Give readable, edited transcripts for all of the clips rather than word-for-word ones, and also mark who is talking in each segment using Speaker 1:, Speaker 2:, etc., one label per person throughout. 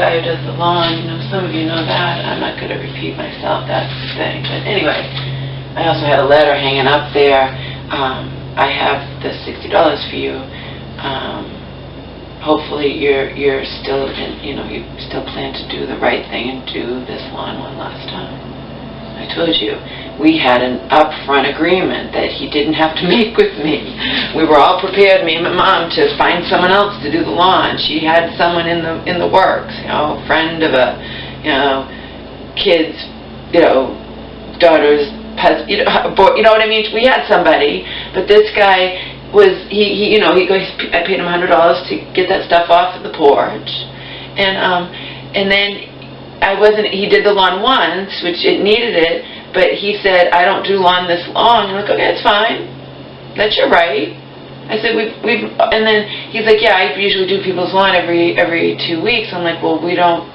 Speaker 1: guy who does the lawn. You know, some of you know that. I'm not going to repeat myself. That's the thing. But anyway, I also had a letter hanging up there. I have the $60 for you. Hopefully you're still, you still plan to do the right thing and do this lawn one last time. I told you, we had an upfront agreement that he didn't have to make with me. We were all prepared, me and my mom, to find someone else to do the lawn. She had someone in the works, a friend of a, kid's, daughter's husband, you know what I mean? We had somebody, but this guy was, I paid him $100 to get that stuff off of the porch, and then he did the lawn once, which it needed it, but he said, I don't do lawn this long. I'm like, okay, that's fine. That's your right. I said, and then he's like, yeah, I usually do people's lawn every 2 weeks. I'm like, well, we don't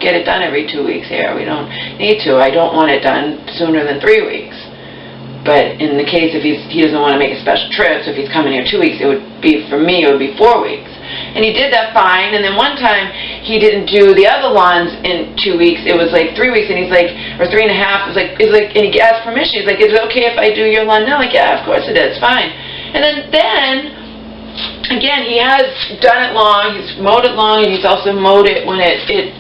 Speaker 1: get it done every 2 weeks here. We don't need to. I don't want it done sooner than 3 weeks. But in the case if he doesn't want to make a special trip, so if he's coming here 2 weeks, it would be, for me, it would be 4 weeks. And he did that fine, and then one time he didn't do the other lawns in 2 weeks. It was like 3 weeks, and he's like, or 3.5. It was like, and he asked permission. He's like, is it okay if I do your lawn now? I'm like, yeah, of course it is, fine. And then again, he has done it long. He's mowed it long, and he's also mowed it when he's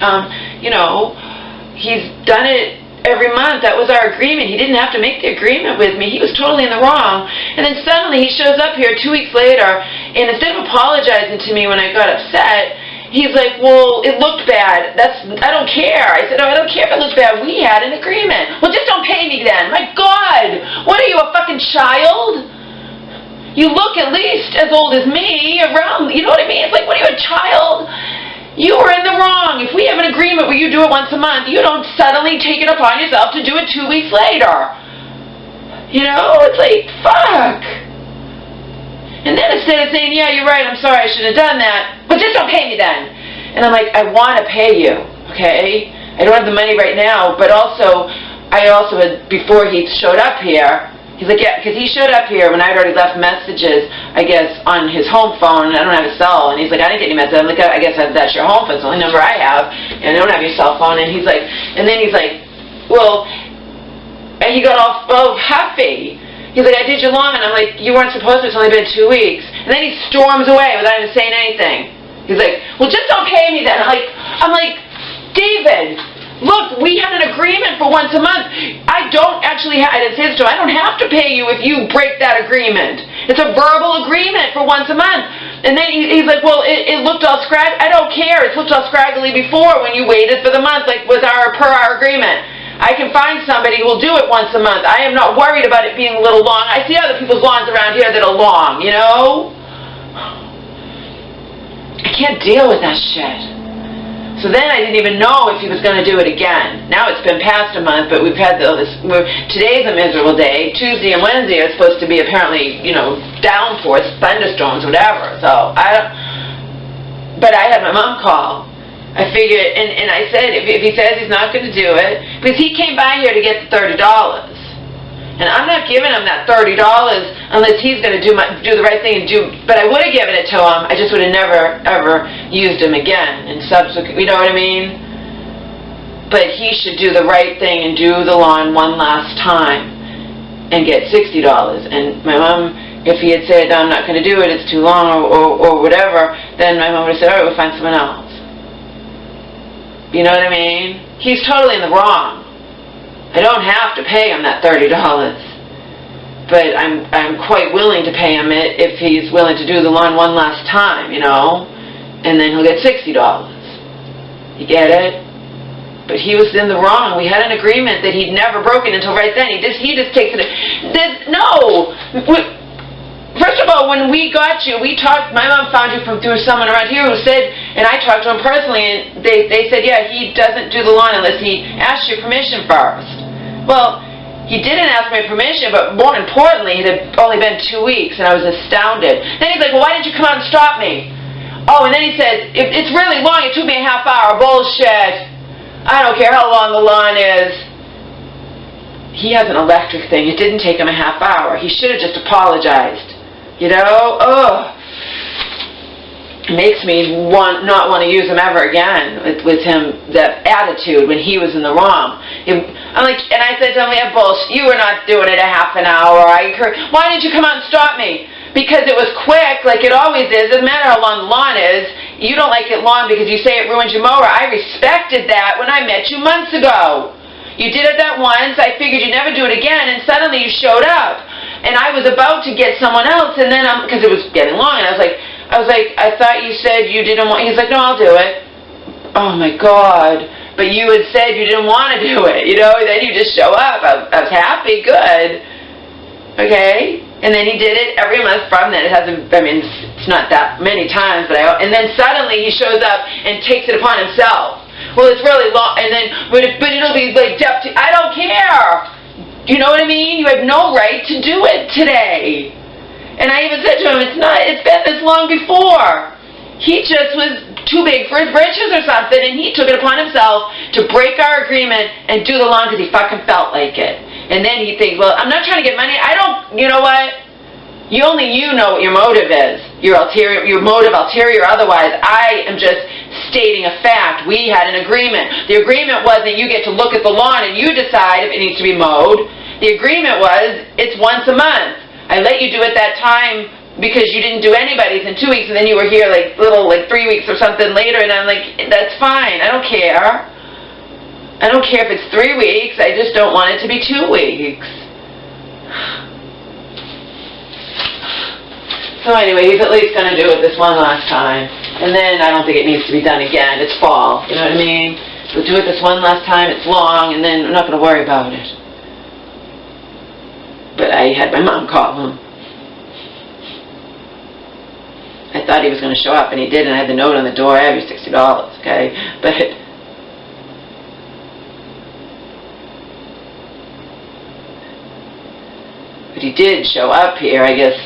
Speaker 1: done it every month. That was our agreement. He didn't have to make the agreement with me. He was totally in the wrong. And then suddenly he shows up here 2 weeks later, and instead of apologizing to me when I got upset, he's like, well, it looked bad. I don't care. I said, oh, I don't care if it looks bad. We had an agreement. Well, just don't pay me then. My God, what are you, a fucking child? You look at least as old as me, around, you know what I mean? It's like, what are you, a child? You were in the wrong. If we have an agreement where you do it once a month, you don't suddenly take it upon yourself to do it 2 weeks later. It's like, fuck. And then instead of saying, yeah, you're right, I'm sorry, I should have done that, but just don't pay me then. And I'm like, I want to pay you, okay? I don't have the money right now, but also, I also had, before he showed up here, he's like, yeah, because he showed up here when I'd already left messages, I guess, on his home phone. I don't have a cell. And he's like, I didn't get any message. I'm like, I guess that's your home phone. It's the only number I have. And I don't have your cell phone. And he's like, well, and he got all huffy. He's like, I did your lawn. And I'm like, you weren't supposed to. It's only been 2 weeks. And then he storms away without even saying anything. He's like, well, just don't pay me then. I'm like, David, look, we had an agreement for once a month. I didn't say this to him, I don't have to pay you if you break that agreement. It's a verbal agreement for once a month. And then he's like, well, it looked all scraggly. I don't care. It's looked all scraggly before when you waited for the month, like was per our agreement. I can find somebody who will do it once a month. I am not worried about it being a little long. I see other people's lawns around here that are long, I can't deal with that shit. So then I didn't even know if he was going to do it again. Now it's been past a month, but we've had today's a miserable day. Tuesday and Wednesday are supposed to be apparently, downpours, thunderstorms, whatever. So but I had my mom call. I figured, and I said, if he says he's not going to do it, because he came by here to get the $30. And I'm not giving him that $30 unless he's going to do the right thing and but I would have given it to him. I just would have never, ever used him again in subsequent, you know what I mean? But he should do the right thing and do the lawn one last time and get $60. And my mom, if he had said, no, I'm not going to do it, it's too long or whatever, then my mom would have said, all right, we'll find someone else. You know what I mean? He's totally in the wrong. I don't have to pay him that $30, but I'm quite willing to pay him it if he's willing to do the lawn one last time, and then he'll get $60. You get it? But he was in the wrong. We had an agreement that he'd never broken until right then. He just takes it. No. First of all, when we got you, we talked. My mom found you through someone around here who said, and I talked to him personally, and they said, yeah, he doesn't do the lawn unless he asks your permission first. Well, he didn't ask my permission, but more importantly, it had only been 2 weeks, and I was astounded. Then he's like, well, why didn't you come out and stop me? Oh, and then he said, it's really long, it took me a half hour. Bullshit. I don't care how long the lawn is. He has an electric thing. It didn't take him a half hour. He should have just apologized. Ugh. makes me not want to use him ever again with him, that attitude when he was in the wrong. I'm like, and I said to him, yeah, bullshit, you were not doing it a half an hour. Why didn't you come out and stop me? Because it was quick, like it always is. Doesn't matter how long the lawn is. You don't like it long because you say it ruins your mower. I respected that when I met you months ago. You did it that once. I figured you'd never do it again, and suddenly you showed up. And I was about to get someone else, and then because it was getting long, and I was like, I thought you said you didn't want. He's like, no, I'll do it. Oh my God! But you had said you didn't want to do it, you know. And then you just show up. I was happy, good, okay. And then he did it every month from then. It hasn't. I mean, it's not that many times, but and then suddenly he shows up and takes it upon himself. Well, it's really long, and then but it'll be like depth. I don't care. You know what I mean? You have no right to do it today. And I even said to him, it's been this long before. He just was too big for his britches or something, and he took it upon himself to break our agreement and do the lawn because he fucking felt like it. And then he thinks, well, I'm not trying to get money. You know what? Only you know what your motive is. Your motive, ulterior, otherwise. I am just stating a fact. We had an agreement. The agreement wasn't you get to look at the lawn and you decide if it needs to be mowed. The agreement was it's once a month. I let you do it that time because you didn't do anybody's in 2 weeks, and then you were here like 3 weeks or something later, and I'm like, that's fine. I don't care. I don't care if it's 3 weeks. I just don't want it to be 2 weeks. So anyway, he's at least going to do it this one last time, and then I don't think it needs to be done again. It's fall. You know what I mean? We'll do it this one last time. It's long, and then I'm not going to worry about it. But I had my mom call him. I thought he was going to show up, and he did, and I had the note on the door. I owe you $60, okay? But he did show up here. I guess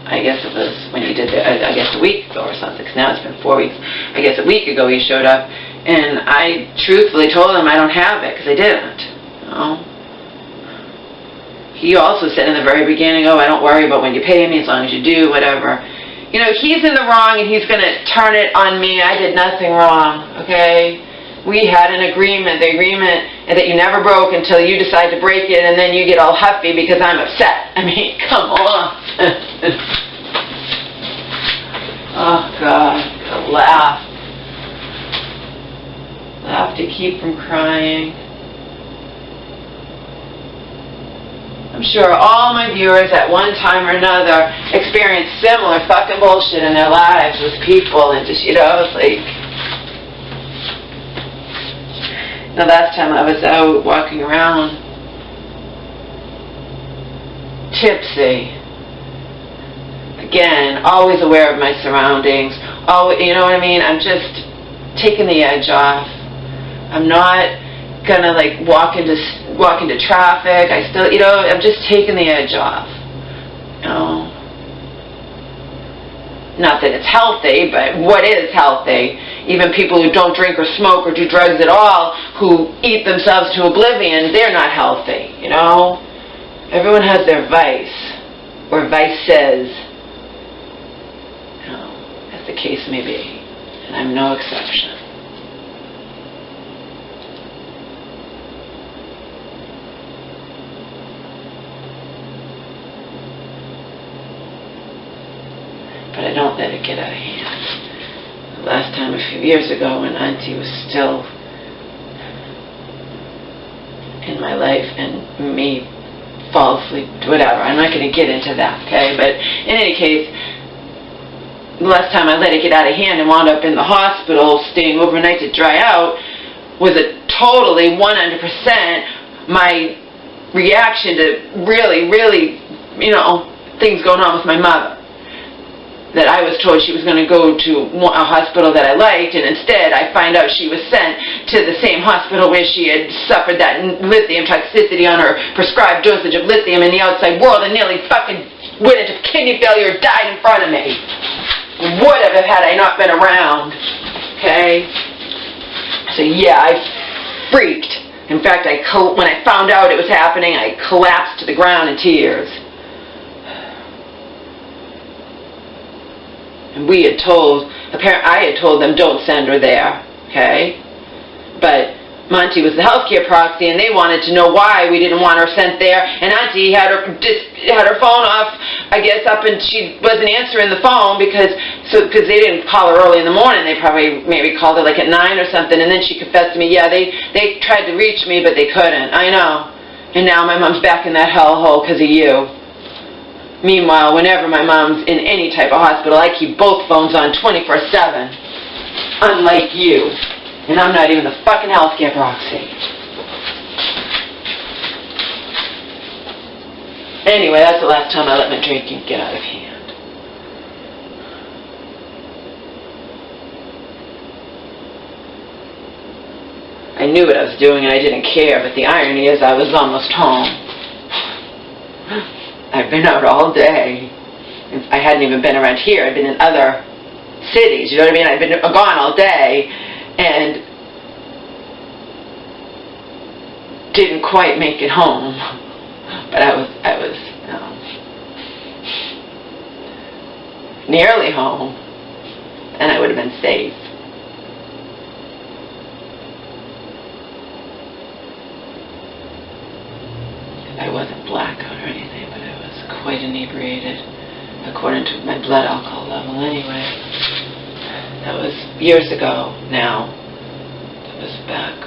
Speaker 1: it was when he did it, I guess a week ago or something, because now it's been 4 weeks. I guess a week ago he showed up, and I truthfully told him I don't have it, because I didn't. You know? He also said in the very beginning, oh, I don't worry about when you pay me as long as you do, whatever. You know, he's in the wrong and he's going to turn it on me. I did nothing wrong, okay? We had an agreement, the agreement that you never broke until you decide to break it, and then you get all huffy because I'm upset. I mean, come on. Oh, God. I laugh. Laugh to keep from crying. I'm sure all my viewers at one time or another experienced similar fucking bullshit in their lives with people, and just, you know, it's like... The last time I was out walking around tipsy, again, always aware of my surroundings, always, you know what I mean? I'm just taking the edge off. I'm not gonna like walk into traffic. I still, you know, I'm just taking the edge off. You know, not that it's healthy, but what is healthy? Even people who don't drink or smoke or do drugs at all, who eat themselves to oblivion, they're not healthy. You know, everyone has their vice or vices. You know, as the case may be, and I'm no exception. But I don't let it get out of hand. The last time, a few years ago, when Auntie was still in my life and me fall asleep, whatever. I'm not going to get into that, okay? But in any case, the last time I let it get out of hand and wound up in the hospital staying overnight to dry out was a totally 100% my reaction to really, you know, things going on with my mother. That I was told she was going to go to a hospital that I liked, and instead I find out she was sent to the same hospital where she had suffered that lithium toxicity on her prescribed dosage of lithium in the outside world and nearly fucking went into kidney failure, died in front of me. Would have had I not been around. Okay? So yeah, I freaked. In fact, when I found out it was happening, I collapsed to the ground in tears. And we had told apparently I had told them don't send her there, okay? But Monty was the healthcare proxy, and they wanted to know why we didn't want her sent there. And Auntie had her phone off, I guess, up, and she wasn't answering the phone because they didn't call her early in the morning. They probably maybe called her like at 9 or something. And then she confessed to me, yeah, they tried to reach me, but they couldn't. I know. And now my mom's back in that hellhole because of you. Meanwhile, whenever my mom's in any type of hospital, I keep both phones on 24/7. Unlike you. And I'm not even the fucking healthcare proxy. Anyway, that's the last time I let my drinking get out of hand. I knew what I was doing and I didn't care, but the irony is I was almost home. I've been out all day. I hadn't even been around here. I've been in other cities, you know what I mean? I've been gone all day and didn't quite make it home. But I was nearly home, and I would have been safe. I wasn't blackout or anything, but I was quite inebriated, according to my blood alcohol level anyway. That was years ago now. That was back.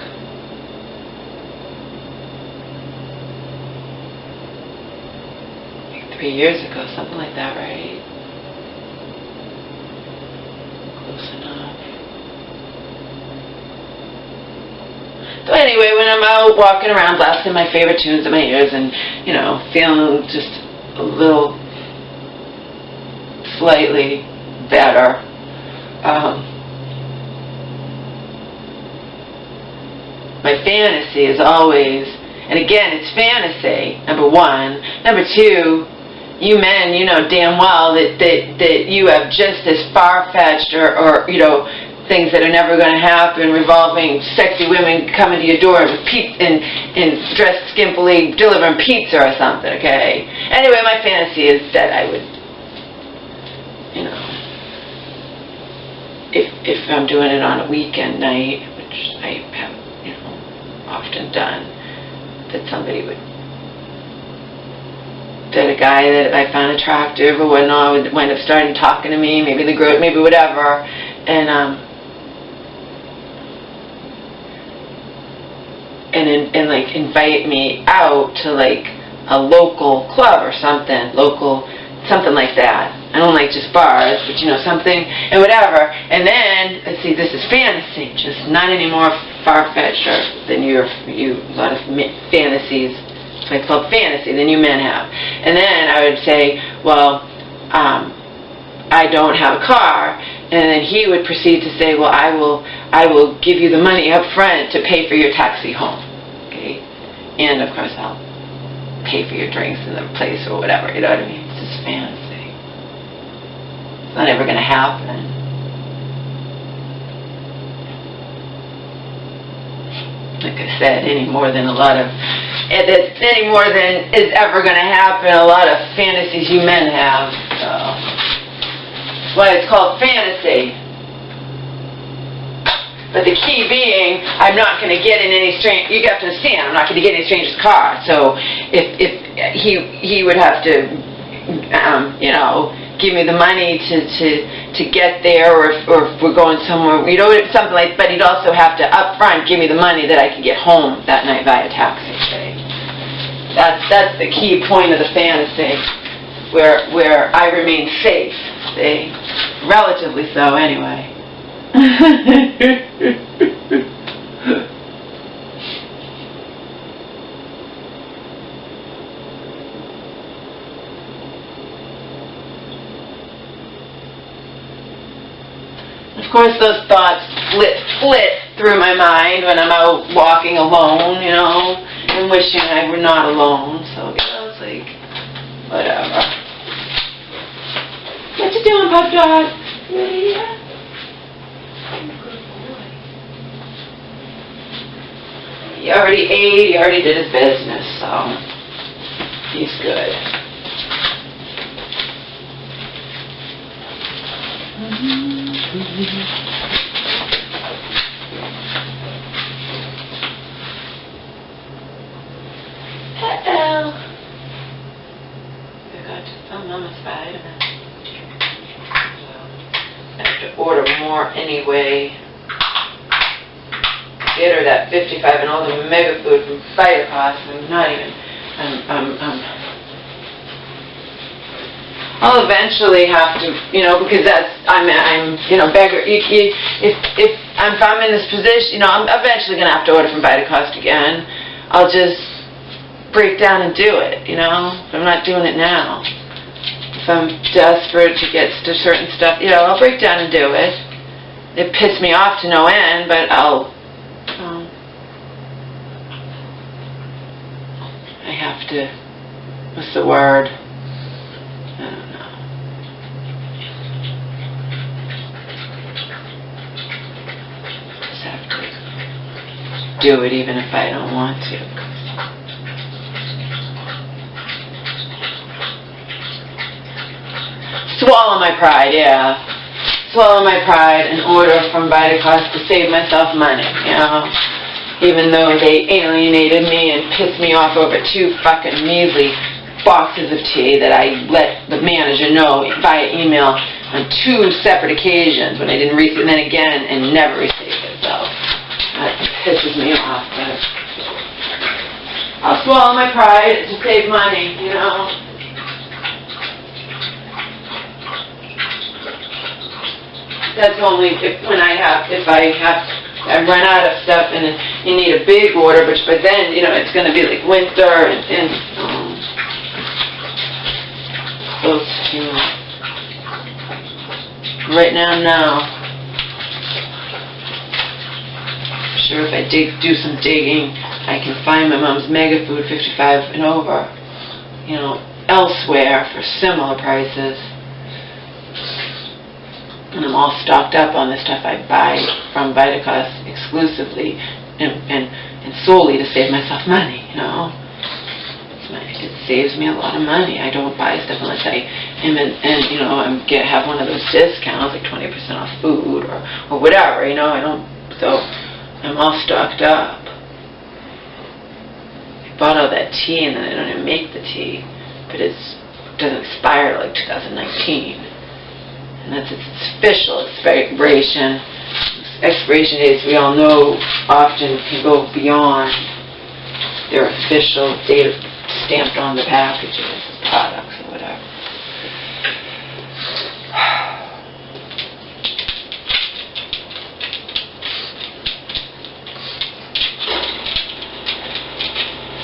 Speaker 1: Like 3 years ago, something like that, right? Close enough. So anyway, when I'm out walking around blasting my favorite tunes in my ears and, you know, feeling just a little slightly better, my fantasy is always, and again, it's fantasy, number one. Number two, you men, you know damn well that you have just as far-fetched or you know, things that are never going to happen revolving sexy women coming to your door with and dressed skimpily delivering pizza or something, okay? Anyway, my fantasy is that I would, you know, if I'm doing it on a weekend night, which I have, you know, often done, that somebody would, that a guy that I found attractive or whatnot would wind up starting talking to me, maybe the girl, maybe whatever, and like invite me out to like a local club or something, something like that. I don't like just bars, but you know, something and whatever. And then, let's see, this is fantasy, just not any more far-fetched than a lot of fantasies. It's called fantasy than you men have. And then I would say, well, I don't have a car, and then he would proceed to say, well, I will give you the money up front to pay for your taxi home, okay? And of course I'll pay for your drinks in the place or whatever, you know what I mean? It's just fantasy. It's not ever going to happen. Like I said, any more than is ever going to happen, a lot of fantasies you men have, so that's why it's called fantasy. But the key being, I'm not going to get in any strange, you have to understand, I'm not going to get in any stranger's car, so if he would have to, you know, give me the money to get there, or if we're going somewhere, you know, something like, but he'd also have to up front give me the money that I could get home that night via taxi, okay? That's the key point of the fantasy, where I remain safe, see? Relatively so, anyway. Of course, those thoughts flit through my mind when I'm out walking alone, you know, and wishing I were not alone. So, you know, it's like, whatever. What you doing, Pup Dog? Yeah. He already ate, he already did his business, so he's good. Uh-oh. I'm almost right. I have to order more anyway. Get her that 55 and all the mega food from Vitacost. I'm not even. I'll eventually have to, because that's I'm beggar. If I'm in this position, I'm eventually gonna have to order from Vitacost again. I'll just break down and do it. I'm not doing it now. If I'm desperate to get to certain stuff, I'll break down and do it. It pissed me off to no end, but I have to, what's the word? I don't know. Just have to do it even if I don't want to. Swallow my pride, yeah. Swallow my pride and order from Vitacost to save myself money, Even though they alienated me and pissed me off over 2 fucking measly boxes of tea that I let the manager know via email on 2 separate occasions when I didn't receive it, and then again and never received it. So that pisses me off. But I'll swallow my pride to save money, That's only if I run out of stuff and you need a big order, but then, it's going to be like winter and close to, right now, no. I'm sure if I do some digging, I can find my mom's Mega Food 55 and over, elsewhere for similar prices. And I'm all stocked up on the stuff I buy from Vitacost exclusively and solely to save myself money, It saves me a lot of money. I don't buy stuff unless I am have one of those discounts, like 20% off food or whatever, I don't, so I'm all stocked up. I bought all that tea and then I don't even make the tea, but it doesn't expire like 2019. And that's its official expiration. Expiration dates, we all know, often can go beyond their official date stamped on the packages, products, or whatever.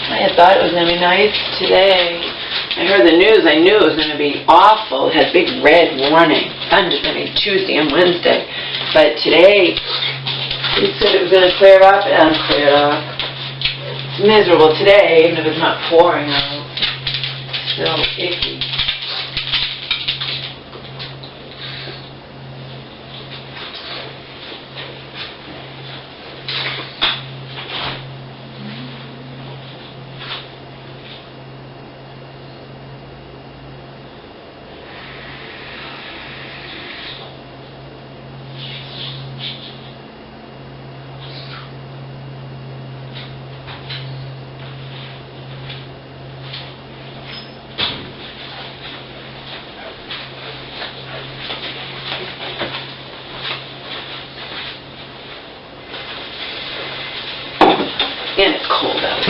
Speaker 1: I had thought it was going to be nice today. I heard the news, I knew it was going to be awful. It had big red warning. Tuesday and Wednesday. But today, it said it was going to clear up and clear up. It's miserable today, even if it's not pouring out. Still icky. And it's cold out.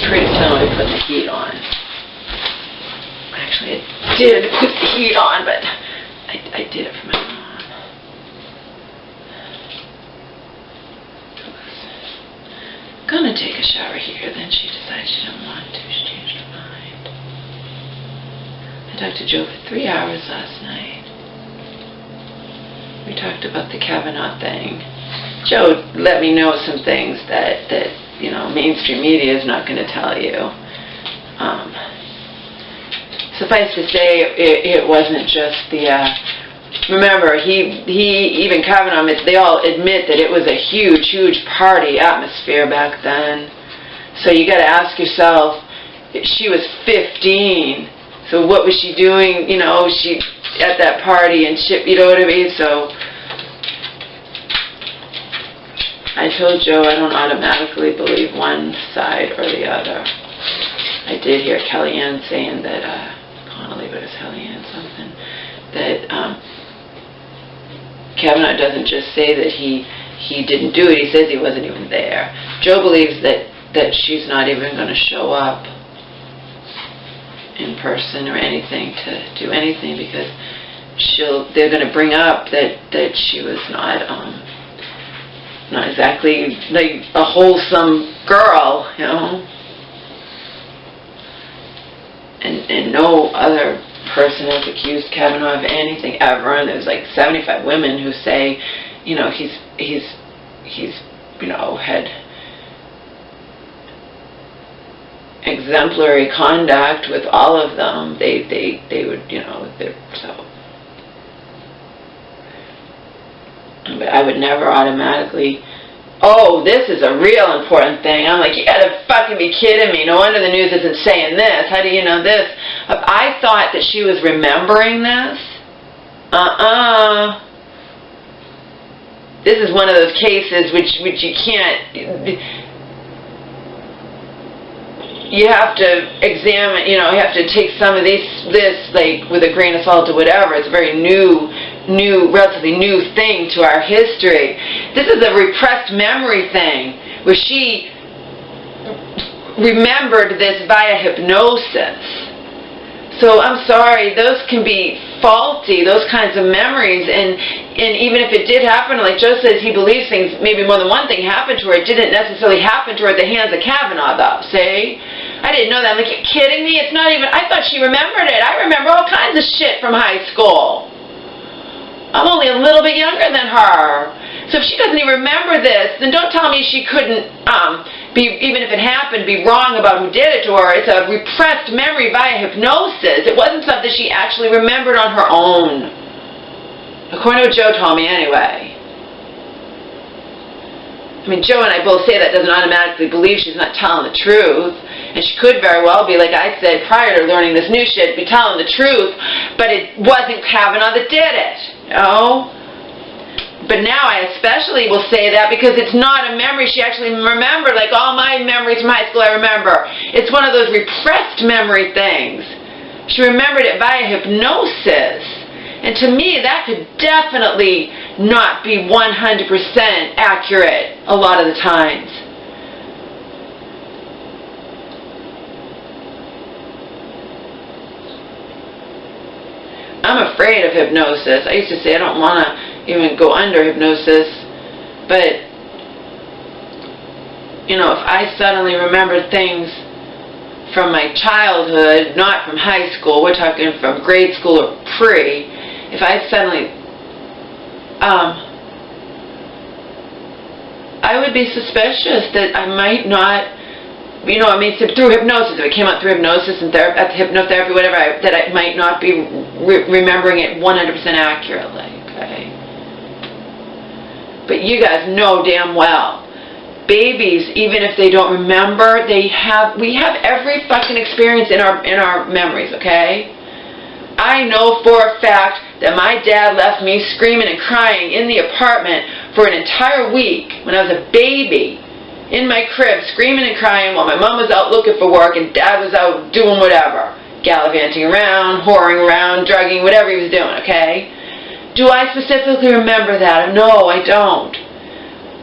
Speaker 1: Pretty soon we put the heat on. Actually, I did put the heat on, but I did it for my mom. Gonna take a shower here, then she decided she didn't want to. She changed her mind. I talked to Joe for 3 hours last night. We talked about the Kavanaugh thing. Joe let me know some things that mainstream media is not going to tell you. Suffice to say, it wasn't just the. Remember, he even Kavanaugh, they all admit that it was a huge party atmosphere back then. So you got to ask yourself, she was 15. So what was she doing? at that party and shit, you know what I mean? So I told Joe I don't automatically believe one side or the other. I did hear Kellyanne saying that, Connolly, but it's Kellyanne something, that Kavanaugh doesn't just say that he didn't do it, he says he wasn't even there. Joe believes that she's not even going to show up in person or anything to do anything, because they're going to bring up that she was not exactly like a wholesome girl, you know, and no other person has accused Kavanaugh of anything ever, and there's like 75 women who say, you know, he's you know, had exemplary conduct with all of them. They would, you know, so. But I would never automatically, oh, this is a real important thing. I'm like, you gotta fucking be kidding me. No wonder the news isn't saying this. How do you know this? I thought that she was remembering this. This is one of those cases which you can't, you have to examine, you know, you have to take some of this like with a grain of salt or whatever. It's a very relatively new thing to our history. This is a repressed memory thing where she remembered this via hypnosis. So I'm sorry, those can be faulty, those kinds of memories, and even if it did happen, like Joe says, he believes things, maybe more than one thing happened to her. It didn't necessarily happen to her at the hands of Kavanaugh, though, see? I didn't know that. I'm like, you kidding me? It's not even, I thought she remembered it. I remember all kinds of shit from high school. I'm only a little bit younger than her. So if she doesn't even remember this, then don't tell me she couldn't, even if it happened, be wrong about who did it to her. It's a repressed memory via hypnosis. It wasn't something she actually remembered on her own. According to what Joe told me, anyway. I mean, Joe and I both say that doesn't automatically believe she's not telling the truth. And she could very well be, like I said prior to learning this new shit, be telling the truth, but it wasn't Kavanaugh that did it, you know? But now I especially will say that because it's not a memory she actually remembered, like all my memories from high school I remember. It's one of those repressed memory things. She remembered it via hypnosis. And to me, that could definitely not be 100% accurate a lot of the times. I'm afraid of hypnosis. I used to say I don't want to even go under hypnosis, but, you know, if I suddenly remember things from my childhood, not from high school, we're talking from grade school or pre, if I suddenly, I would be suspicious that I might not, you know, I mean, through hypnosis, if it came out through hypnosis and at hypnotherapy, whatever, that I might not be remembering it 100% accurately, okay? But you guys know damn well, babies, even if they don't remember, we have every fucking experience in our memories, okay? I know for a fact that my dad left me screaming and crying in the apartment for an entire week when I was a baby, in my crib, screaming and crying while my mom was out looking for work and dad was out doing whatever, gallivanting around, whoring around, drugging, whatever he was doing, okay? Do I specifically remember that? No, I don't.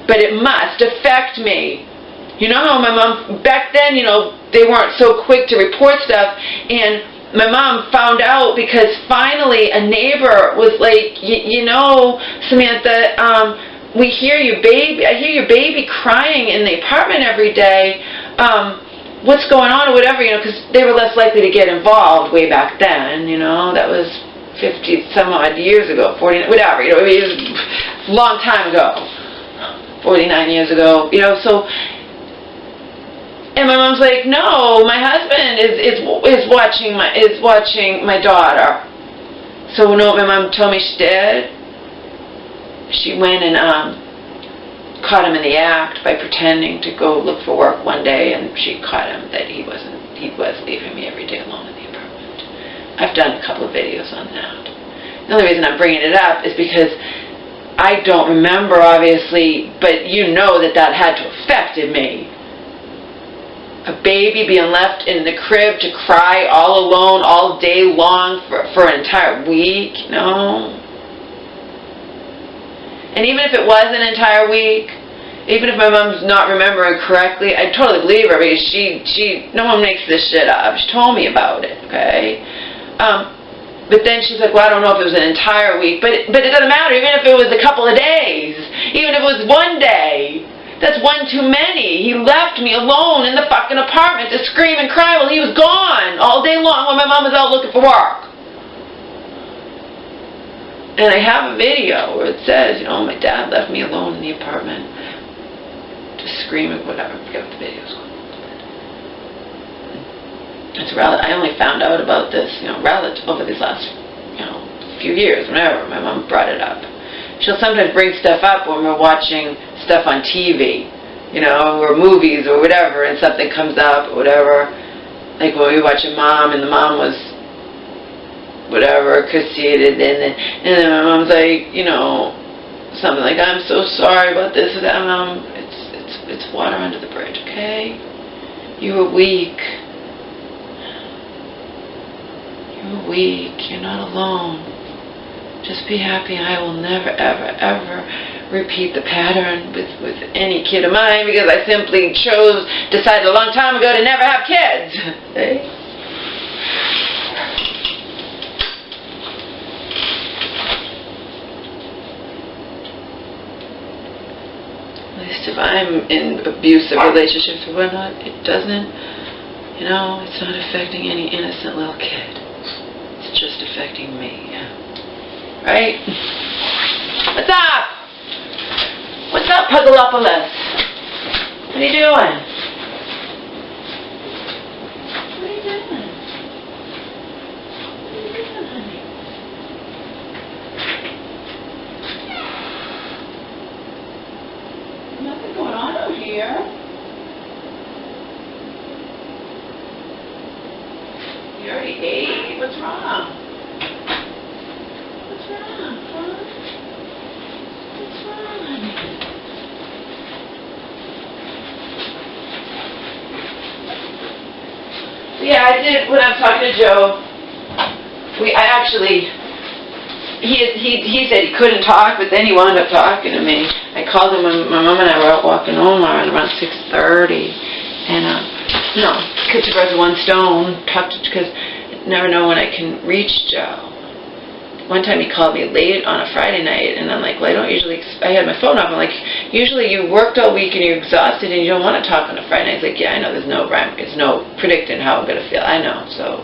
Speaker 1: But it must affect me. You know how my mom, back then, you know, they weren't so quick to report stuff, and my mom found out because finally a neighbor was like, you know, Samantha, I hear your baby crying in the apartment every day. What's going on or whatever, you know, because they were less likely to get involved way back then, you know. That was 50 some odd years ago, 40, whatever, you know, it was a long time ago, 49 years ago, you know, so, and my mom's like, no, my husband is watching my daughter. So you know what my mom told me she did? She went and caught him in the act by pretending to go look for work one day, and she caught him that he was leaving me every day alone in the apartment. I've done a couple of videos on that. The only reason I'm bringing it up is because I don't remember, obviously, but you know that that had to have affected me. A baby being left in the crib to cry all alone all day long for an entire week, you know? And even if it was an entire week, even if my mom's not remembering correctly, I totally believe her because no one makes this shit up. She told me about it, okay? But then she's like, well, I don't know if it was an entire week. But it doesn't matter, even if it was a couple of days. Even if it was one day. That's one too many. He left me alone in the fucking apartment to scream and cry while he was gone all day long while my mom was out looking for work. And I have a video where it says, you know, my dad left me alone in the apartment to scream and whatever. I forget what the video's called. I only found out about this, you know, over these last, you know, few years, whenever my mom brought it up. She'll sometimes bring stuff up when we're watching stuff on TV, you know, or movies or whatever, and something comes up or whatever. Like when we watch a mom and the mom was whatever, asphyxiated, and then my mom's like, you know, something like, I'm so sorry about this or that. Mom, it's water under the bridge, okay? You were weak. You're weak. You're not alone. Just be happy. I will never, ever, ever repeat the pattern with any kid of mine because I simply decided a long time ago to never have kids. Okay? At least if I'm in abusive relationships or whatnot, it doesn't, you know, it's not affecting any innocent little kid. It's just affecting me. Right? What's up? What's up, Puzzleopolis? What are you doing? What are you doing? What are you doing, honey? Nothing going on over here. You already ate? What's wrong? What's wrong, huh? What's wrong, honey? Yeah, I did, when I was talking to Joe, he said he couldn't talk, but then he wound up talking to me. I called him when my mom and I were out walking home around 6:30, and, kill two birds with one stone, because I never know when I can reach Joe. One time he called me late on a Friday night, and I'm like, well, I don't usually, I had my phone off, I'm like, usually you worked all week and you're exhausted and you don't want to talk on a Friday night. He's like, yeah, I know, there's no predicting how I'm going to feel, I know, so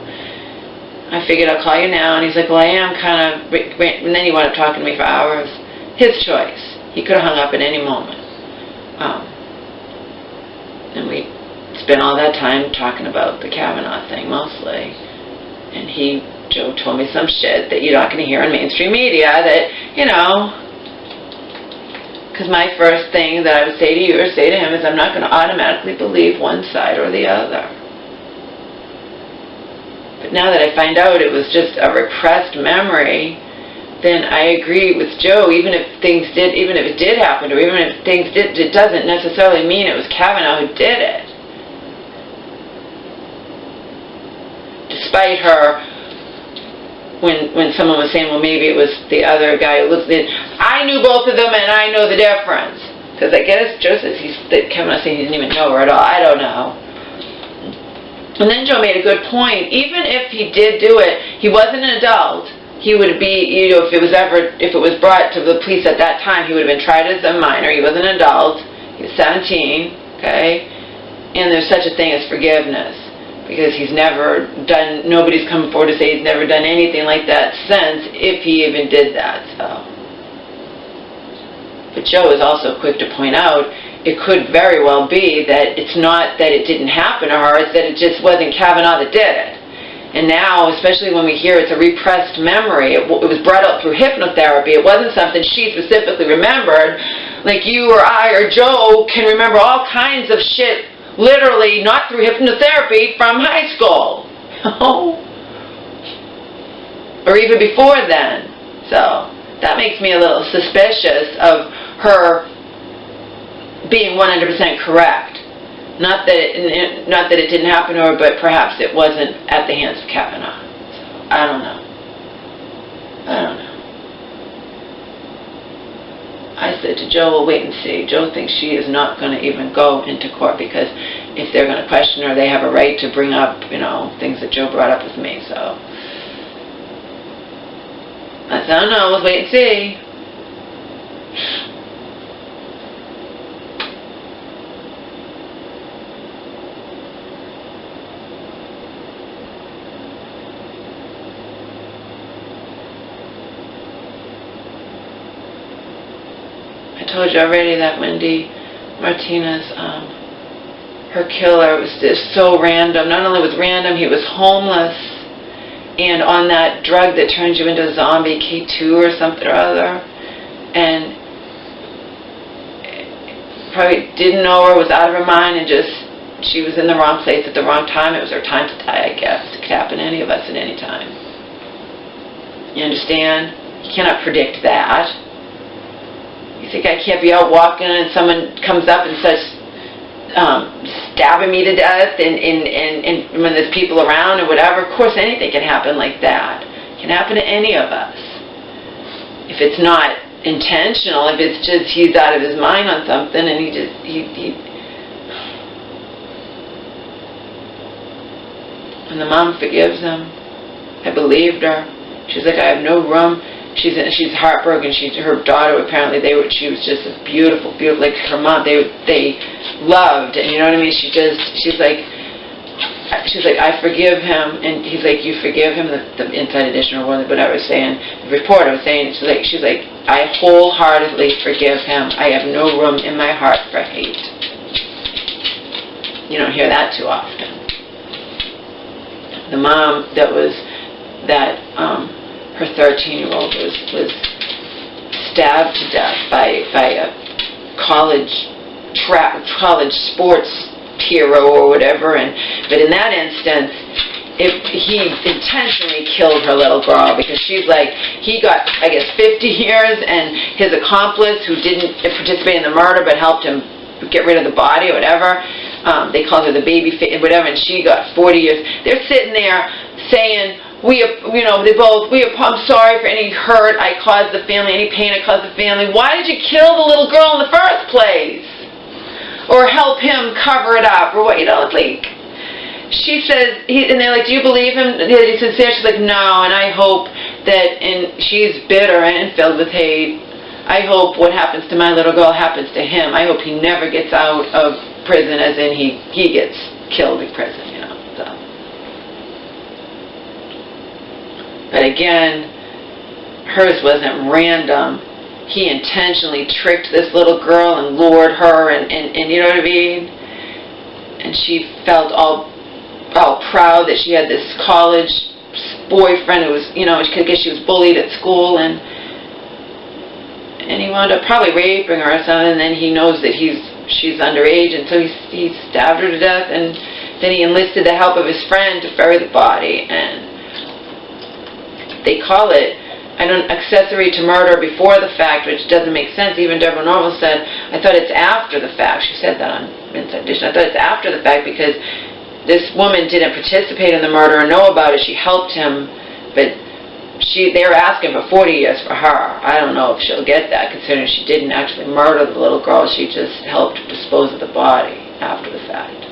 Speaker 1: I figured I'll call you now, and he's like, well, I am kind of, and then he wound up talking to me for hours. His choice. He could have hung up at any moment. And we spent all that time talking about the Kavanaugh thing, mostly, and Joe told me some shit that you're not going to hear on mainstream media that, you know, because my first thing that I would say to you or say to him is I'm not going to automatically believe one side or the other. But now that I find out it was just a repressed memory, then I agree with Joe, even if it did happen, or even if it doesn't necessarily mean it was Kavanaugh who did it. Despite her, when someone was saying, well, maybe it was the other guy who looked at it, I knew both of them and I know the difference. Because I guess Joe says Kavanaugh saying he didn't even know her at all. I don't know. And then Joe made a good point. Even if he did do it, he wasn't an adult. He would be, you know, if it was brought to the police at that time, he would have been tried as a minor. He was an adult. He was 17, okay? And there's such a thing as forgiveness. Because he's never done, nobody's come forward to say he's never done anything like that since, if he even did that, so. But Joe is also quick to point out, it could very well be that it's not that it didn't happen to her, it's that it just wasn't Kavanaugh that did it. And now, especially when we hear it's a repressed memory, it was brought up through hypnotherapy, it wasn't something she specifically remembered, like you or I or Joe can remember all kinds of shit, literally not through hypnotherapy, from high school. Or even before then. So that makes me a little suspicious of her being 100% correct. Not that it didn't happen to her, but perhaps it wasn't at the hands of Kavanaugh. So, I don't know. I said to Joe, we'll wait and see. Joe thinks she is not going to even go into court because if they're going to question her, they have a right to bring up, things that Joe brought up with me. So I said, I don't know, let's wait and see. I told you already that Wendy Martinez, her killer was just so random. Not only was random, he was homeless and on that drug that turns you into a zombie, K2 or something or other, and probably didn't know her, was out of her mind, and just she was in the wrong place at the wrong time. It was her time to die, I guess. It could happen to any of us at any time. You understand? You cannot predict that. You think I can't be out walking and someone comes up and starts stabbing me to death and when there's people around or whatever? Of course anything can happen like that. It can happen to any of us. If it's not intentional, if it's just he's out of his mind on something and and the mom forgives him. I believed her. She's like, I have no room. She's heartbroken. Her daughter apparently she was just a beautiful, like her mom. They loved, and you know what I mean. She's like I forgive him, and he's like, you forgive him. The inside edition or whatever was saying, the reporter was saying, she's like I wholeheartedly forgive him. I have no room in my heart for hate. You don't hear that too often. The mom her 13-year-old was stabbed to death by a college sports hero or whatever, but in that instance, he intentionally killed her little girl because she's like, he got, I guess, 50 years, and his accomplice who didn't participate in the murder but helped him get rid of the body or whatever, they called her the baby face, whatever, and she got 40 years. They're sitting there saying, I'm sorry for any hurt I caused the family, any pain I caused the family. Why did you kill the little girl in the first place? Or help him cover it up? Or what, like, she says, and they're like, do you believe him? He's sincere. She's like, no, and I hope that, and she's bitter and filled with hate. I hope what happens to my little girl happens to him. I hope he never gets out of prison, as in he gets killed in prison, so. But again, hers wasn't random. He intentionally tricked this little girl and lured her, and you know what I mean? And she felt all proud that she had this college boyfriend who was, I guess she was bullied at school, and he wound up probably raping her or something, and then he knows that she's underage, and so he stabbed her to death, and then he enlisted the help of his friend to bury the body, and they call it accessory to murder before the fact, which doesn't make sense. Even Deborah Norval said, I thought it's after the fact. She said that on Inside Edition. I thought it's after the fact because this woman didn't participate in the murder or know about it. She helped him, but they were asking for 40 years for her. I don't know if she'll get that, considering she didn't actually murder the little girl. She just helped dispose of the body after the fact.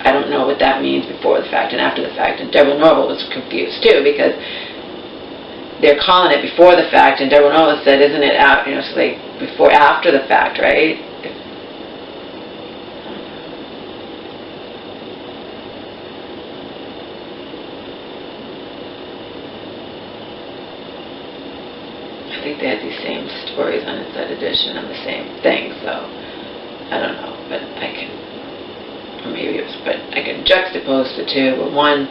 Speaker 1: I don't know what that means before the fact and after the fact. And Deborah Norval was confused too, because they're calling it before the fact, and Deborah Norval said, isn't it out, it's like before, after the fact, right? I think they had these same stories on Inside Edition on the same thing, so I don't know, but I can juxtapose the two. One,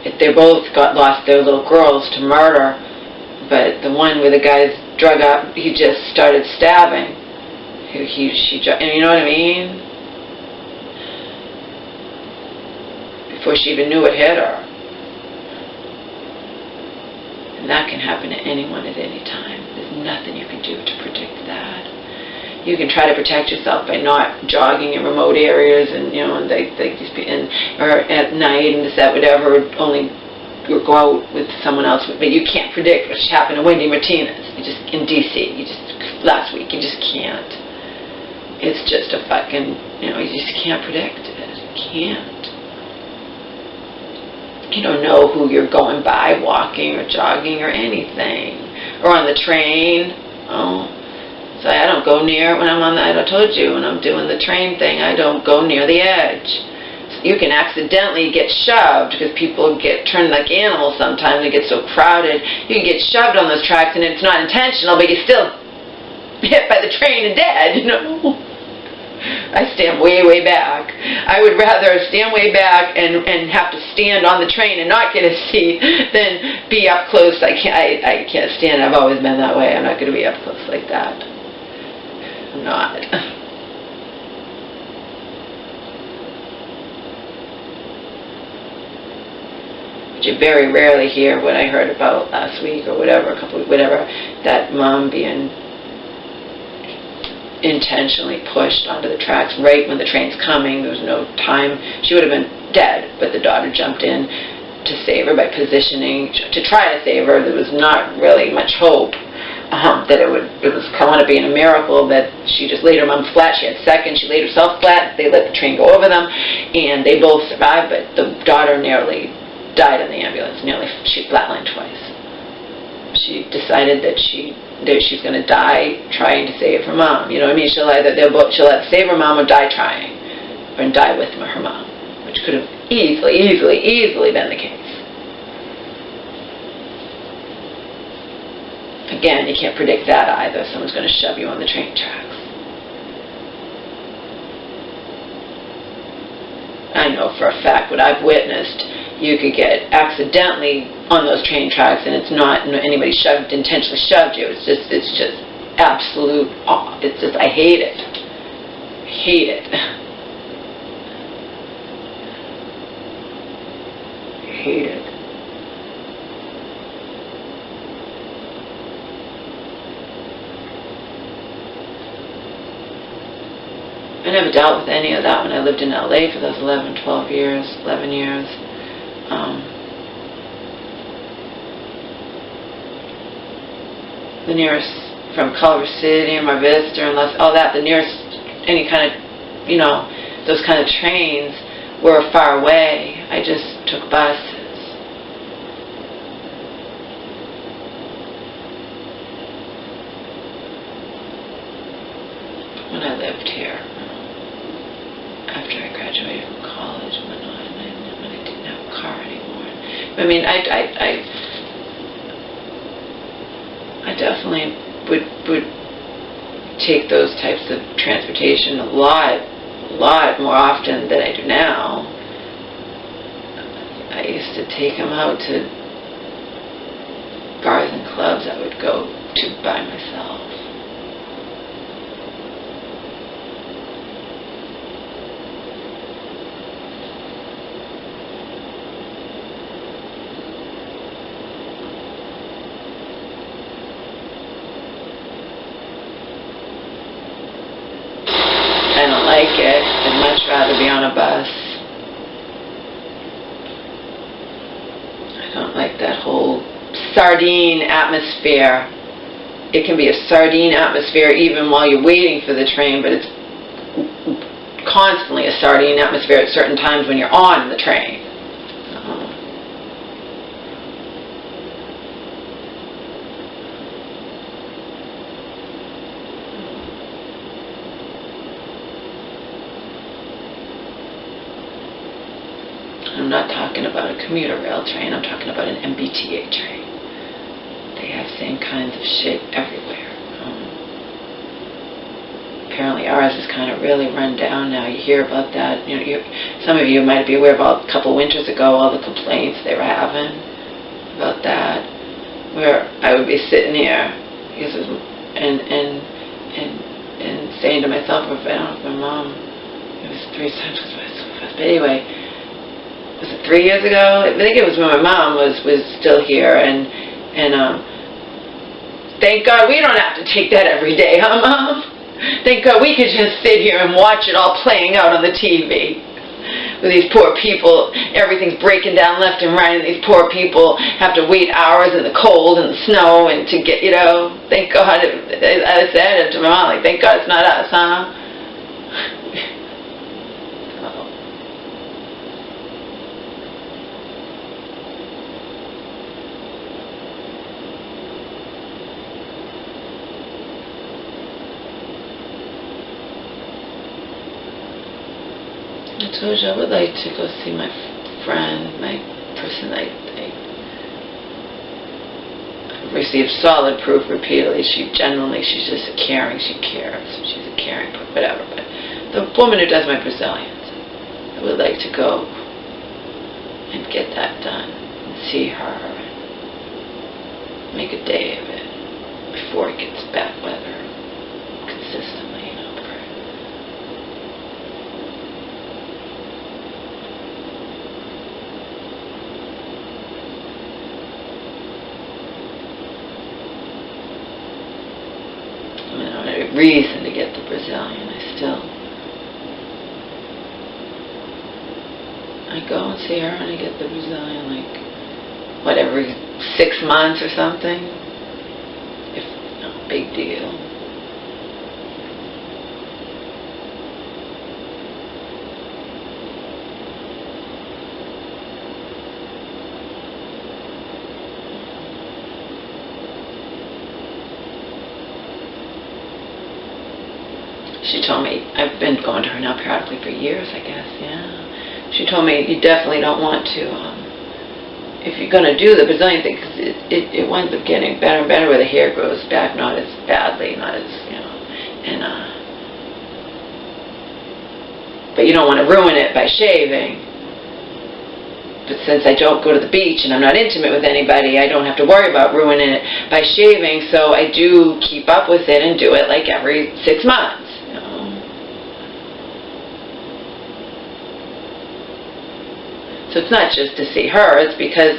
Speaker 1: if they both lost their little girls to murder, but the one where the guy's drug up, he just started stabbing. And you know what I mean? Before she even knew it hit her. And that can happen to anyone at any time. There's nothing you can do to predict that. You can try to protect yourself by not jogging in remote areas, and or at night and that, whatever. Only go out with someone else. But you can't predict what happened to Wendy Martinez. In DC. Last week. You just can't. It's just a fucking. You just can't predict it. You can't. You don't know who you're going by, walking or jogging or anything, or on the train. So I don't go near when I'm on the, I told you, when I'm doing the train thing, I don't go near the edge. So you can accidentally get shoved because people get turned like animals sometimes. They get so crowded. You can get shoved on those tracks and it's not intentional, but you're still hit by the train and dead, I stand way, way back. I would rather stand way back and have to stand on the train and not get a seat than be up close. I can't stand. I've always been that way. I'm not going to be up close like that. I'm not. But you very rarely hear what I heard about last week or whatever, that mom being intentionally pushed onto the tracks right when the train's coming. There was no time. She would have been dead, but the daughter jumped in to save her by positioning, to try to save her. There was not really much hope that it was going to be a miracle that she just laid her mom flat. She had seconds. She laid herself flat. They let the train go over them, and they both survived, but the daughter nearly died in the ambulance. She flatlined twice. She decided that she's going to die trying to save her mom. She'll either save her mom or die trying, or die with her mom, which could have easily been the case. Again, you can't predict that either. Someone's going to shove you on the train tracks. I know for a fact what I've witnessed. You could get accidentally on those train tracks, and it's not anybody intentionally shoved you. It's just absolute. It's just, I hate it. Hate it. Hate it. I never dealt with any of that when I lived in LA for those 11 years. The nearest, from Culver City and Mar Vista and all that, the nearest, any kind of, those kind of trains were far away. I just took buses. When I lived here, after I graduated from college and whatnot, and when I didn't have a car anymore. I mean, I definitely would take those types of transportation a lot more often than I do now. I used to take them out to bars and clubs I would go to by myself. I don't like it. I'd much rather be on a bus. I don't like that whole sardine atmosphere. It can be a sardine atmosphere even while you're waiting for the train, but it's constantly a sardine atmosphere at certain times when you're on the train. I'm not talking about a commuter rail train, I'm talking about an MBTA train. They have same kinds of shit everywhere. Apparently ours is kind of really run down now. You hear about that. Some of you might be aware of a couple winters ago, all the complaints they were having about that, where I would be sitting here and saying to myself, I don't know if my mom, it was 3 times, but anyway, was it 3 years ago? I think it was when my mom was still here, and And thank God we don't have to take that every day, huh, Mom? Thank God we could just sit here and watch it all playing out on the TV. With these poor people, everything's breaking down left and right, and these poor people have to wait hours in the cold and the snow and to get, you know, thank God, I said it to my mom, like, thank God it's not us, huh? I told you I would like to go see my friend, my person I received solid proof repeatedly. She's just a caring, she cares. She's a caring, whatever. But the woman who does my Brazilians, I would like to go and get that done and see her and make a day of it before it gets bad weather consistently, you know. Reason to get the Brazilian. I go and see her and I get the Brazilian, like, what, every 6 months or something? If no big deal. She told me, I've been going to her now periodically for years, I guess, yeah. She told me, you definitely don't want to, if you're going to do the Brazilian thing, because it winds up getting better and better where the hair grows back, not as badly, not as, you know, and, but you don't want to ruin it by shaving. But since I don't go to the beach and I'm not intimate with anybody, I don't have to worry about ruining it by shaving, so I do keep up with it and do it like every 6 months. So it's not just to see her, it's because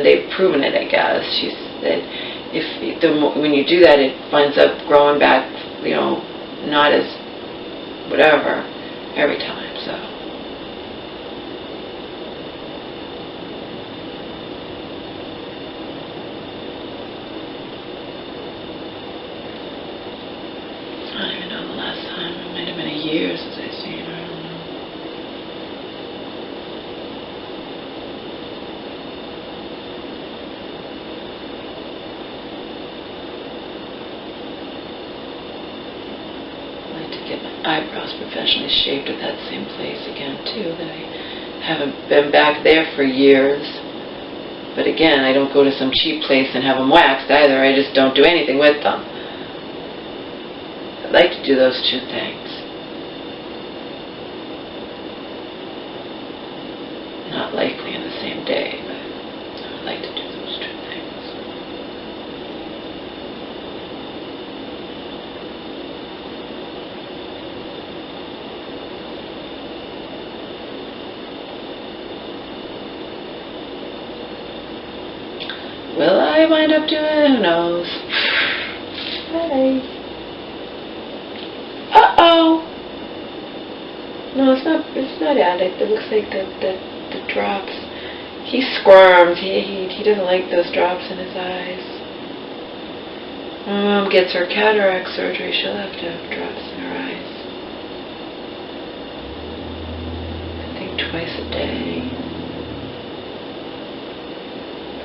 Speaker 1: they've proven it, I guess. She said when you do that, it winds up growing back, you know, not as whatever every time, so. I don't even know the last time. It might have been a year since I've seen her. I don't know. I like to get my eyebrows professionally shaped at that same place again, too. That I haven't been back there for years. But again, I don't go to some cheap place and have them waxed either. I just don't do anything with them. I'd like to do those 2 things. Not likely in the same day, but I would like to do those 2 things. Will I wind up doing it? Who knows? Bye. Uh-oh! No, it's not addict. It looks like the drops. He squirms. He doesn't like those drops in his eyes. My mom gets her cataract surgery. She'll have to have drops in her eyes. I think twice a day.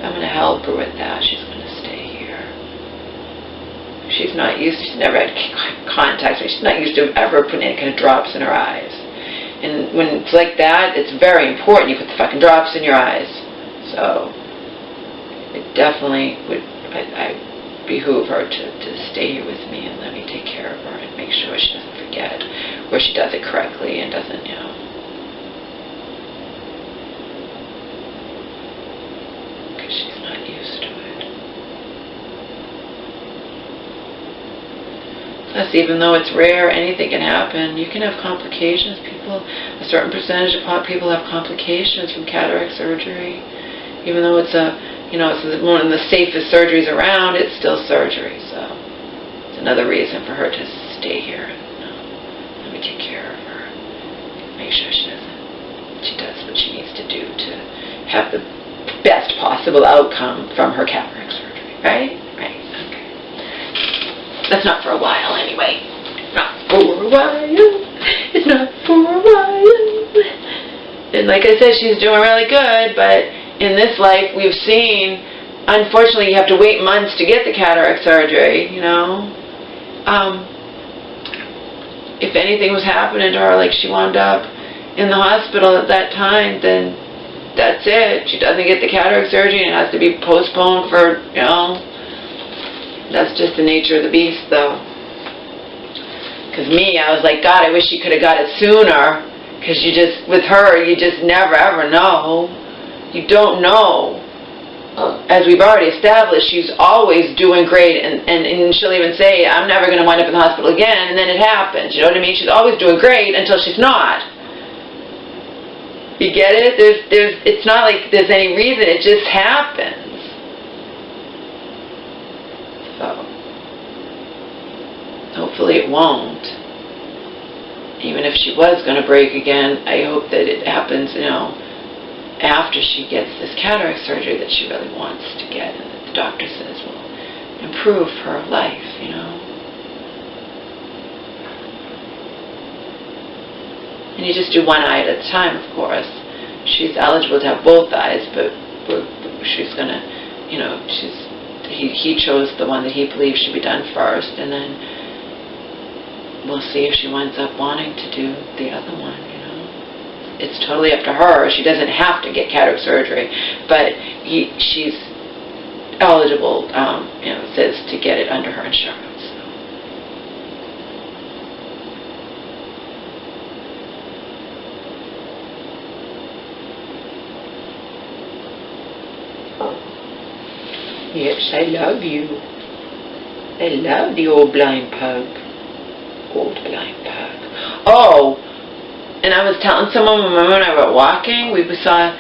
Speaker 1: I'm going to help her with that. She's going to stay here. She's never had contact, she's not used to ever putting any kind of drops in her eyes. And when it's like that, it's very important you put the fucking drops in your eyes. So, it definitely would, I behoove her to stay here with me and let me take care of her and make sure she doesn't forget, or she does it correctly and doesn't, you know. Because she's not used to it. Plus, even though it's rare, anything can happen. You can have complications. A certain percentage of people have complications from cataract surgery. Even though it's it's one of the safest surgeries around, it's still surgery. So it's another reason for her to stay here. Let me take care of her. Make sure she does what she needs to do to have the best possible outcome from her cataract surgery. Right? Right. Okay. That's not for a while anyway. Not for a while. It's not for a while. And like I said, she's doing really good, but in this life we've seen, unfortunately, you have to wait months to get the cataract surgery, If anything was happening to her, like she wound up in the hospital at that time, then that's it. She doesn't get the cataract surgery and it has to be postponed for, that's just the nature of the beast, though. Because I was like, God, I wish she could have got it sooner. Because with her, you just never ever know. You don't know. As we've already established, she's always doing great, and she'll even say, I'm never going to wind up in the hospital again, and then it happens. You know what I mean? She's always doing great until she's not. You get it? It's not like there's any reason, it just happens. So, hopefully it won't. Even if she was going to break again, I hope that it happens, after she gets this cataract surgery that she really wants to get, and that the doctor says will improve her life, And you just do one eye at a time, of course. She's eligible to have both eyes, but she's going to, he chose the one that he believes should be done first, and then we'll see if she winds up wanting to do the other one. It's totally up to her. She doesn't have to get cataract surgery, but she's eligible, it says, to get it under her insurance. Yes, I love you. I love the old blind pug. Old blind pug. Oh! And I was telling someone when and I were walking, we saw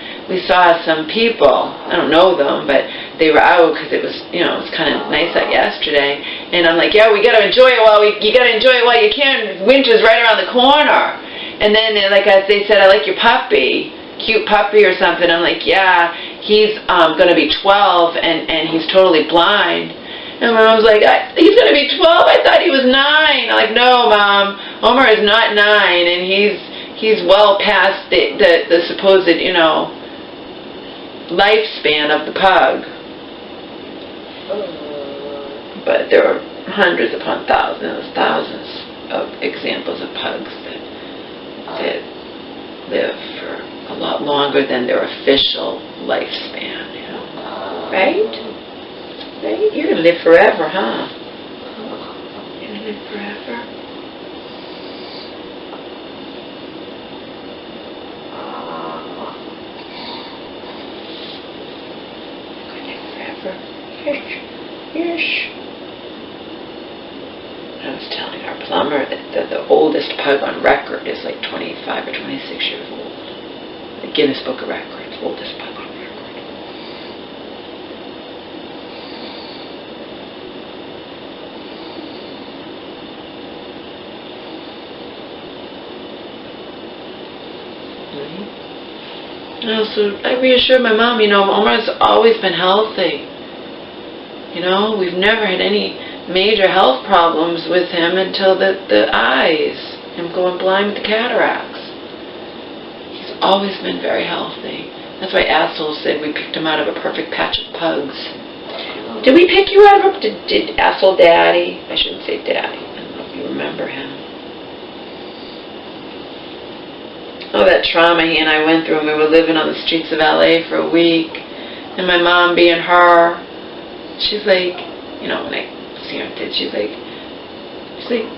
Speaker 1: some people. I don't know them, but they were out because it was, it was kind of nice out yesterday. And I'm like, yeah, we got to enjoy it you got to enjoy it while you can. Winter's right around the corner. And then, they said, I like your puppy, cute puppy or something. I'm like, yeah, he's going to be 12 and he's totally blind. And my mom was like, he's going to be 12? I thought he was 9. I'm like, no, Mom, Omar is not 9, and he's well past the supposed, lifespan of the pug. But there are hundreds upon thousands of examples of pugs that live for a lot longer than their official lifespan, Right? Right? You're going to live forever, huh? You're going to live forever? Yes. I was telling our plumber that the oldest pug on record is like 25 or 26 years old. The Guinness Book of Records, oldest pug on record. I reassured my mom, Omar's always been healthy. We've never had any major health problems with him until the eyes, him going blind with the cataracts. He's always been very healthy. That's why Assel said we picked him out of a perfect patch of pugs. Did we pick you out of a... Did Assel Daddy? I shouldn't say Daddy. I don't know if you remember him. Oh, that trauma he and I went through when we were living on the streets of LA for a week. And my mom being her, she's like, when I see her, she's like,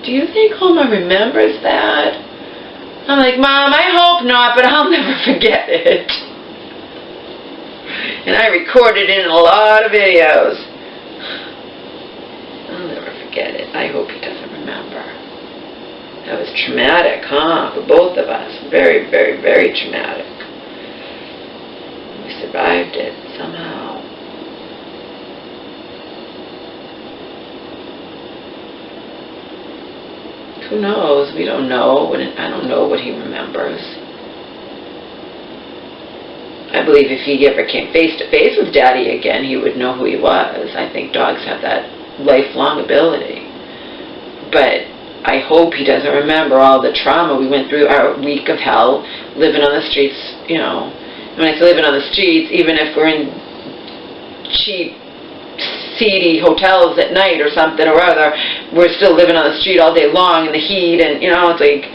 Speaker 1: do you think Homer remembers that? I'm like, Mom, I hope not, but I'll never forget it. And I recorded it in a lot of videos. I'll never forget it. I hope he doesn't remember. That was traumatic, huh? For both of us. Very, very, very traumatic. We survived it somehow. Who knows? We don't know. I don't know what he remembers. I believe if he ever came face to face with Daddy again, he would know who he was. I think dogs have that lifelong ability. But I hope he doesn't remember all the trauma we went through, our week of hell, living on the streets, you know. When I say living on the streets, even if we're in cheap, seedy hotels at night or something or other, we're still living on the street all day long in the heat, and, you know, it's like...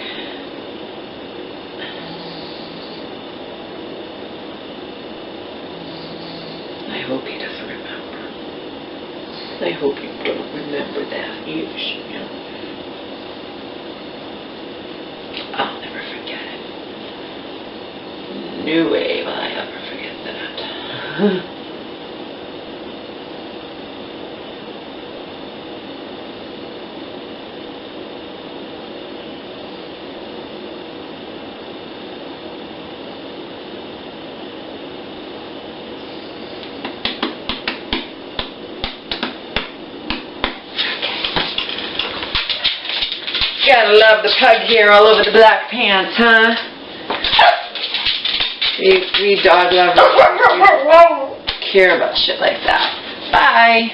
Speaker 1: I hope he doesn't remember. I hope you don't remember that. You know. I'll never forget it. No way will I ever forget that. Gotta love the pug hair all over the black pants, huh? We dog lovers care about shit like that. Bye.